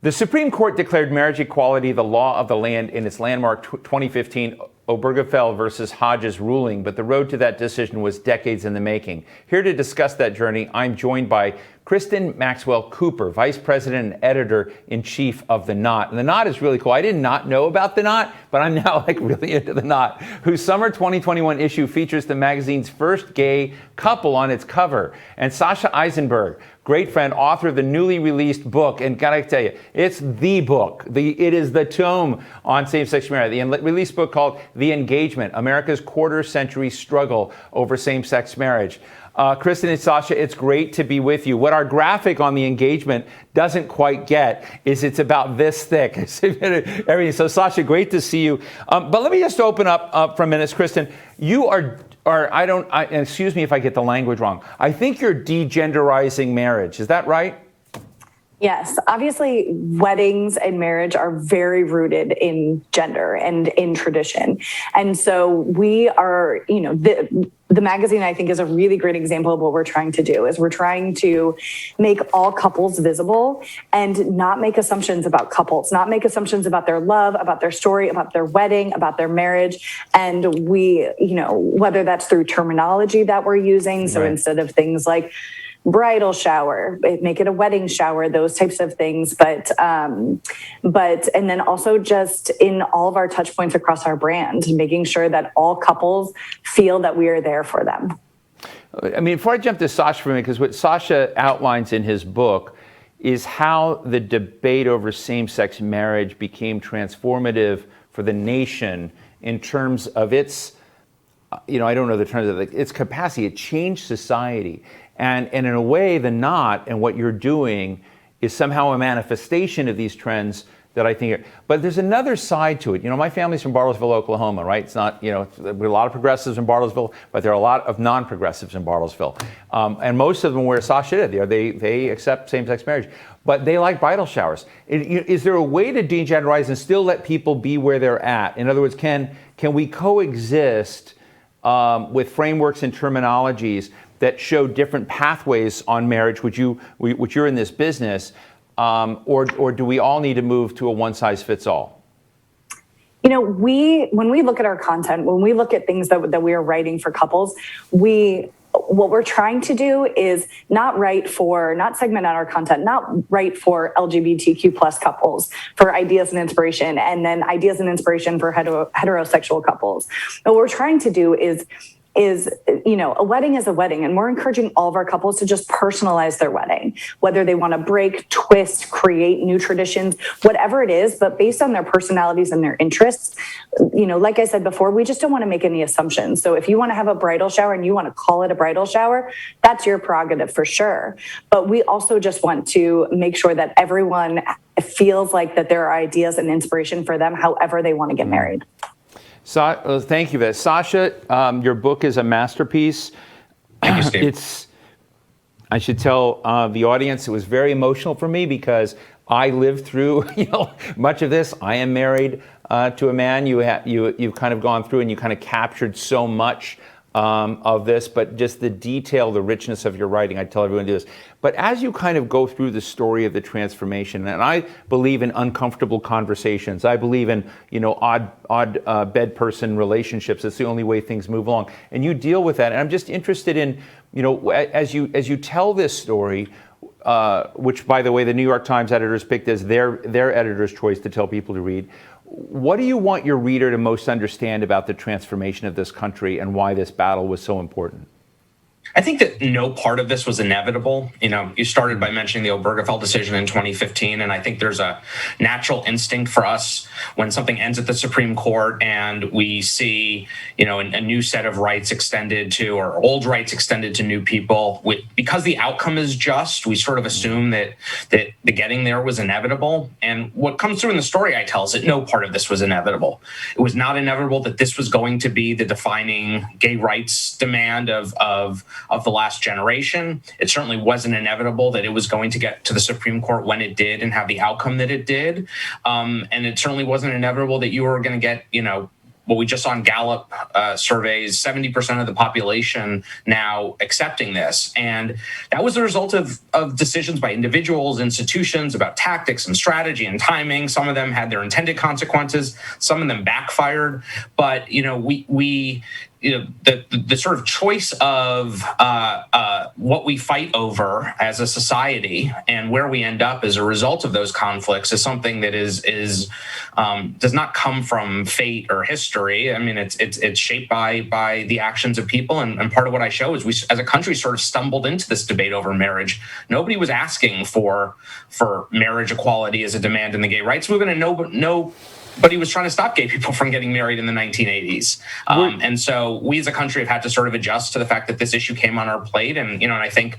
The Supreme Court declared marriage equality the law of the land in its landmark 2015 Obergefell versus Hodges ruling, but the road to that decision was decades in the making. Here to discuss that journey, I'm joined by Kristen Maxwell Cooper, Vice President and Editor-in-Chief of The Knot. And The Knot is really cool. I did not know about The Knot, but I'm now really into The Knot, whose summer 2021 issue features the magazine's first gay couple on its cover. And Sasha Issenberg, great friend, author of the newly released book, and gotta tell you, it's the book. It is the tome on same-sex marriage. The released book called The Engagement, America's Quarter-Century Struggle Over Same-Sex Marriage. Kristen and Sasha, it's great to be with you. What our graphic on The Engagement doesn't quite get is it's about this thick. Everything. So Sasha, great to see you. But let me just open up for a minute, Kristen. You are excuse me if I get the language wrong. I think you're degenderizing marriage. Is that right? Yes, obviously weddings and marriage are very rooted in gender and in tradition. And so we are, the magazine, I think, is a really great example of what we're trying to do. Is we're trying to make all couples visible and not make assumptions about couples, not make assumptions about their love, about their story, about their wedding, about their marriage. And we, whether that's through terminology that we're using, so instead of things like bridal shower, make it a wedding shower, those types of things. But and then also just in all of our touch points across our brand, making sure that all couples feel that we are there for them. I mean, before I jump to Sasha for a minute, because what Sasha outlines in his book is how the debate over same-sex marriage became transformative for the nation in terms of its, I don't know the terms of its capacity. It changed society. And in a way, The Knot and what you're doing is somehow a manifestation of these trends that I think but there's another side to it. My family's from Bartlesville, Oklahoma, right? It's not, there are a lot of progressives in Bartlesville, but there are a lot of non-progressives in Bartlesville. And most of them where Sasha did, they accept same-sex marriage, but they like bridal showers. Is there a way to degenderize and still let people be where they're at? In other words, can we coexist with frameworks and terminologies that show different pathways on marriage, which you're in this business, or do we all need to move to a one-size-fits-all? When we look at our content, when we look at things that we are writing for couples, what we're trying to do is not segment out our content, not write for LGBTQ plus couples for ideas and inspiration, and then ideas and inspiration for heterosexual couples. What we're trying to do is a wedding is a wedding, and we're encouraging all of our couples to just personalize their wedding, whether they want to break, twist, create new traditions, whatever it is, but based on their personalities and their interests. Like I said before, we just don't want to make any assumptions. So if you want to have a bridal shower and you want to call it a bridal shower, that's your prerogative for sure. But we also just want to make sure that everyone feels like that there are ideas and inspiration for them, however they want to get married. Thank you for that. Sasha, your book is a masterpiece. Thank you, Steve. I should tell the audience, it was very emotional for me because I lived through much of this. I am married to a man. You've kind of gone through and you kind of captured so much of this, but just the detail, the richness of your writing, I tell everyone to do this. But as you kind of go through the story of the transformation, and I believe in uncomfortable conversations, I believe in, odd bed person relationships. It's the only way things move along. And you deal with that. And I'm just interested in, as you tell this story, which, by the way, the New York Times editors picked as their editor's choice to tell people to read. What do you want your reader to most understand about the transformation of this country and why this battle was so important? I think that no part of this was inevitable. You started by mentioning the Obergefell decision in 2015, and I think there's a natural instinct for us when something ends at the Supreme Court and we see, a new set of rights extended to, or old rights extended to new people. Because the outcome is just, we sort of assume that the getting there was inevitable. And what comes through in the story I tell is that no part of this was inevitable. It was not inevitable that this was going to be the defining gay rights demand of the last generation. It certainly wasn't inevitable that it was going to get to the Supreme Court when it did and have the outcome that it did. And it certainly wasn't inevitable that you were going to get, what we just saw in Gallup surveys, 70% of the population now accepting this. And that was the result of decisions by individuals, institutions about tactics and strategy and timing. Some of them had their intended consequences. Some of them backfired. But, the sort of choice of what we fight over as a society and where we end up as a result of those conflicts is something that does not come from fate or history. I mean, it's shaped by the actions of people. And part of what I show is we, as a country, sort of stumbled into this debate over marriage. Nobody was asking for marriage equality as a demand in the gay rights movement, and but he was trying to stop gay people from getting married in the 1980s. And so we as a country have had to sort of adjust to the fact that this issue came on our plate. And, and I think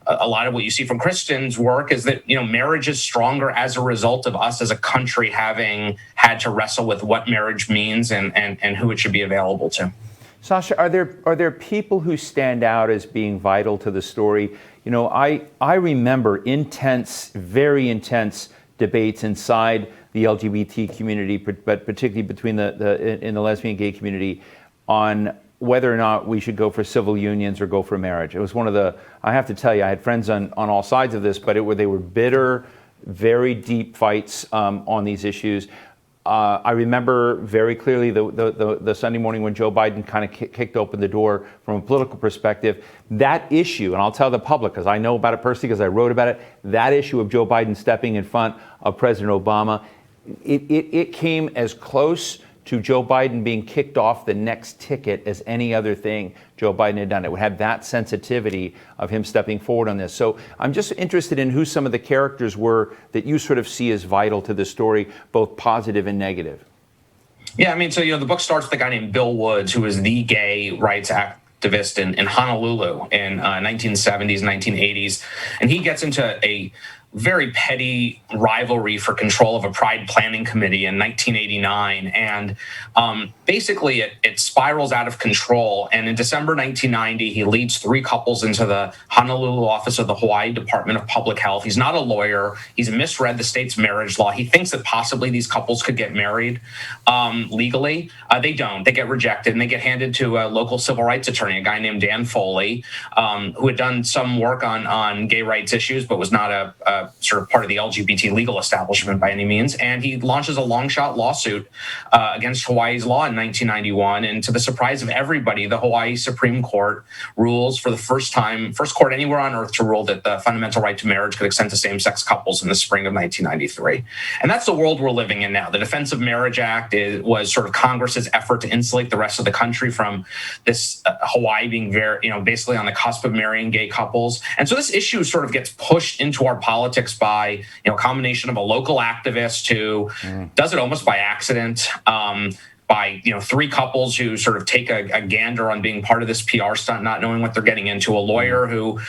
a lot of what you see from Kristen's work is that, marriage is stronger as a result of us as a country having had to wrestle with what marriage means and who it should be available to. Sasha, are there people who stand out as being vital to the story? I remember very intense debates inside the LGBT community, but particularly between in the lesbian gay community, on whether or not we should go for civil unions or go for marriage. It was I have to tell you, I had friends on all sides of this, but they were bitter, very deep fights on these issues. I remember very clearly the Sunday morning when Joe Biden kind of kicked open the door from a political perspective. That issue, and I'll tell the public because I know about it personally because I wrote about it, that issue of Joe Biden stepping in front of President Obama, it came as close to Joe Biden being kicked off the next ticket as any other thing Joe Biden had done. It had that sensitivity of him stepping forward on this. So I'm just interested in who some of the characters were that you sort of see as vital to the story, both positive and negative. Yeah, I mean, so, the book starts with a guy named Bill Woods, who was the gay rights activist in Honolulu in 1970s, 1980s. And he gets into a very petty rivalry for control of a Pride Planning Committee in 1989. And basically it spirals out of control. And in December 1990, he leads 3 couples into the Honolulu office of the Hawaii Department of Public Health. He's not a lawyer. He's misread the state's marriage law. He thinks that possibly these couples could get married legally. They don't. They get rejected, and they get handed to a local civil rights attorney, a guy named Dan Foley, who had done some work on gay rights issues, but was not a sort of part of the LGBT legal establishment by any means. And he launches a long shot lawsuit against Hawaii's law in 1991. And to the surprise of everybody, the Hawaii Supreme Court rules for the first court anywhere on earth to rule that the fundamental right to marriage could extend to same-sex couples in the spring of 1993. And that's the world we're living in now. The Defense of Marriage Act was sort of Congress's effort to insulate the rest of the country from this Hawaii being very, basically on the cusp of marrying gay couples. And so this issue sort of gets pushed into our politics by a combination of a local activist who does it almost by accident, by 3 couples who sort of take a gander on being part of this PR stunt, not knowing what they're getting into, a lawyer who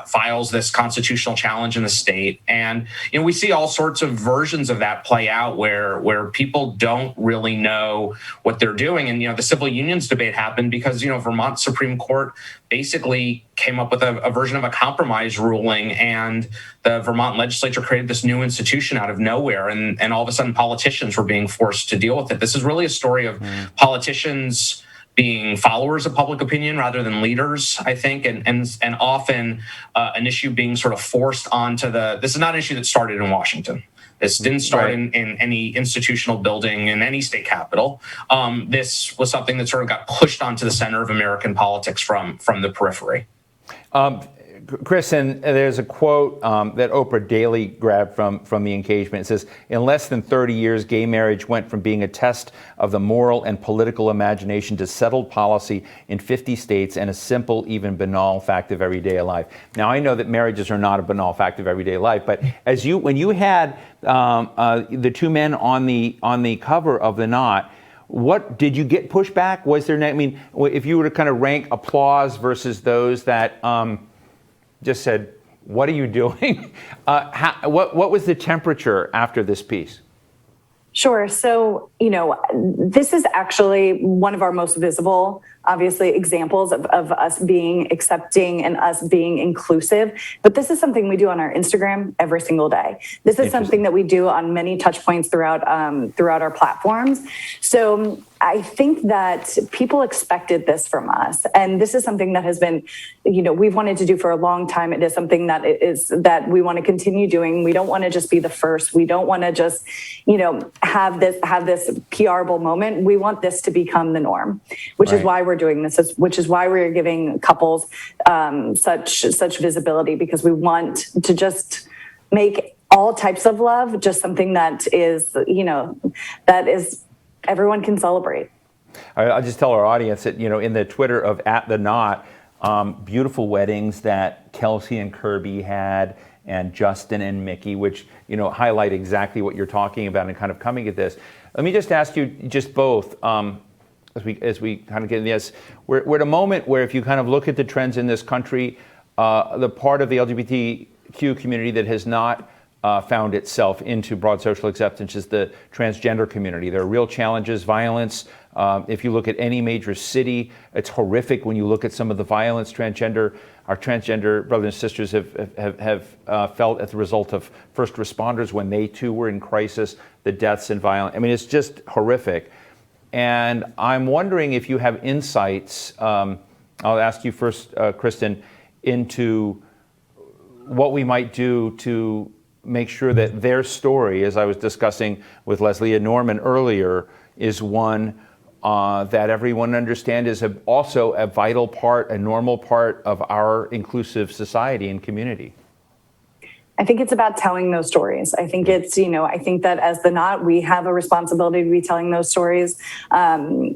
files this constitutional challenge in the state. And we see all sorts of versions of that play out where people don't really know what they're doing. And the civil unions debate happened because Vermont Supreme Court basically came up with a version of a compromise ruling, and the Vermont legislature created this new institution out of nowhere, and all of a sudden politicians were being forced to deal with it. This is really a story of politicians being followers of public opinion rather than leaders, I think, and often an issue being sort of forced onto this is not an issue that started in Washington. This didn't start in any institutional building in any state capital. This was something that sort of got pushed onto the center of American politics from the periphery. Kristen, there's a quote that Oprah Daily grabbed from the engagement. It says, in less than 30 years, gay marriage went from being a test of the moral and political imagination to settled policy in 50 states and a simple, even banal fact of everyday life. Now, I know that marriages are not a banal fact of everyday life, but when you had the 2 men on the cover of The Knot, what did you get pushback? Was there? I mean, if you were to kind of rank applause versus those that just said, "What are you doing?" What was the temperature after this piece? Sure. So, this is actually one of our most visible, obviously, examples of us being accepting and us being inclusive. But this is something we do on our Instagram every single day. This is something that we do on many touch points throughout our platforms. So I think that people expected this from us. And this is something that has been, we've wanted to do for a long time. It is something that we want to continue doing. We don't want to just be the first. We don't want to just, have this PRable moment. We want this to become the norm, which is why we're doing this, which is why we're giving couples such visibility, because we want to just make all types of love just something that is, that is everyone can celebrate. I'll just tell our audience that, in the Twitter of @TheKnot, beautiful weddings that Kelsey and Kirby had, and Justin and Mickey, which, highlight exactly what you're talking about and kind of coming at this. Let me just ask you just both, as we kind of get in this, we're at a moment where if you kind of look at the trends in this country, the part of the LGBTQ community that has not found itself into broad social acceptance is the transgender community. There are real challenges, violence. If you look at any major city, it's horrific when you look at some of the violence our transgender brothers and sisters have felt as a result of first responders when they too were in crisis, the deaths and violence. I mean, it's just horrific. And I'm wondering if you have insights, I'll ask you first, Kristen, into what we might do to make sure that their story, as I was discussing with Leslie and Norman earlier, is one that everyone understands is also a vital part, a normal part of our inclusive society and community. I think it's about telling those stories. I think it's, I think that as the Knot, we have a responsibility to be telling those stories, in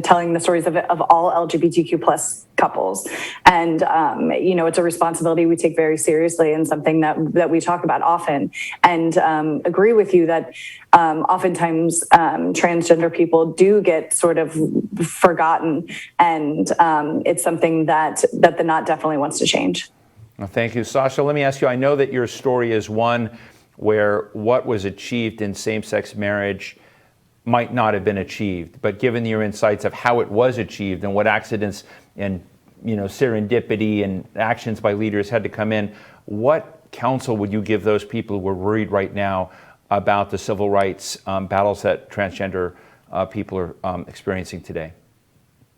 telling the stories of all LGBTQ plus couples. And, it's a responsibility we take very seriously and something that we talk about often. And agree with you that oftentimes transgender people do get sort of forgotten. And it's something that the Knot definitely wants to change. Well, thank you. Sasha, let me ask you, I know that your story is one where what was achieved in same-sex marriage might not have been achieved, but given your insights of how it was achieved and what accidents and serendipity and actions by leaders had to come in, what counsel would you give those people who are worried right now about the civil rights battles that transgender people are experiencing today?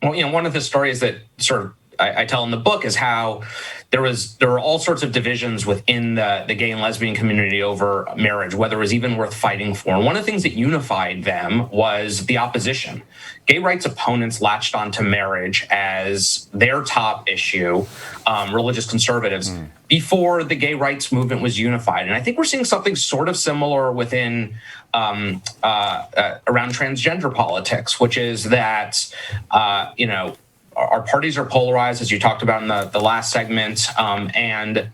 Well, one of the stories that sort of I tell in the book is how there were all sorts of divisions within the gay and lesbian community over marriage, whether it was even worth fighting for. And one of the things that unified them was the opposition. Gay rights opponents latched onto marriage as their top issue, religious conservatives, before the gay rights movement was unified. And I think we're seeing something sort of similar within around transgender politics, which is that, our parties are polarized, as you talked about in the last segment. And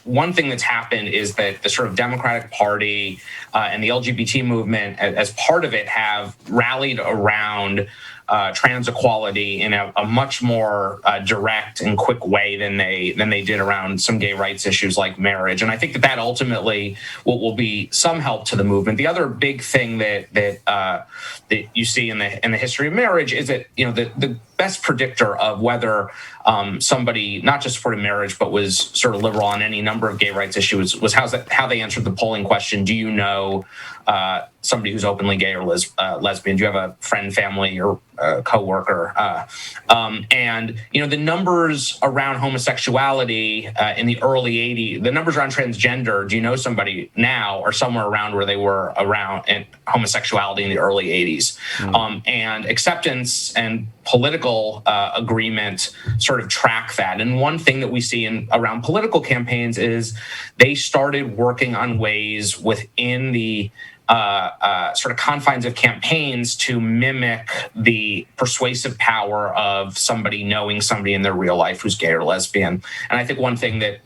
one thing that's happened is that the sort of Democratic Party and the LGBT movement, as part of it, have rallied around trans equality in a much more direct and quick way than they did around some gay rights issues like marriage. And I think that ultimately will be some help to the movement. The other big thing that you see in the history of marriage is that the best predictor of whether somebody not just supported marriage but was sort of liberal on any number of gay rights issues was how they answered the polling question: do you know somebody who's openly gay or lesbian? Do you have a friend, family, or coworker? And the numbers around homosexuality in the early '80s, the numbers around transgender, do you know somebody now, are somewhere around where they were around in homosexuality in the early '80s. And acceptance and political agreement sort of track that. And one thing that we see around political campaigns is they started working on ways within the sort of confines of campaigns to mimic the persuasive power of somebody knowing somebody in their real life who's gay or lesbian. And I think one thing that,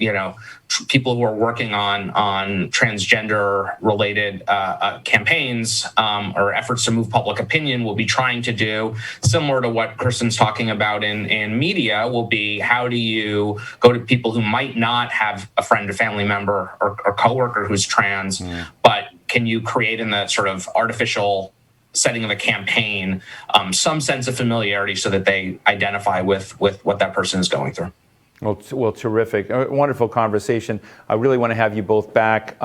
people who are working on transgender related campaigns or efforts to move public opinion will be trying to do, similar to what Kristen's talking about in media, will be how do you go to people who might not have a friend or family member or coworker who's trans, but can you create in the sort of artificial setting of a campaign some sense of familiarity so that they identify with what that person is going through. Well, terrific. A wonderful conversation. I really want to have you both back.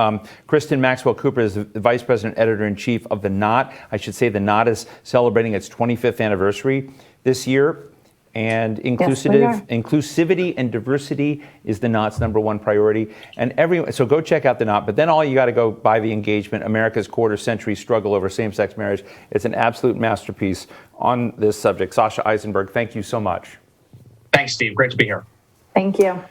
Kristen Maxwell Cooper is the Vice President, Editor-in-Chief of The Knot. I should say The Knot is celebrating its 25th anniversary this year. And inclusivity and diversity is The Knot's #1 priority. And so go check out The Knot. But then all you got to go buy the engagement, America's Quarter-Century Struggle Over Same-Sex Marriage. It's an absolute masterpiece on this subject. Sasha Issenberg, thank you so much. Thanks, Steve. Great to be here. Thank you.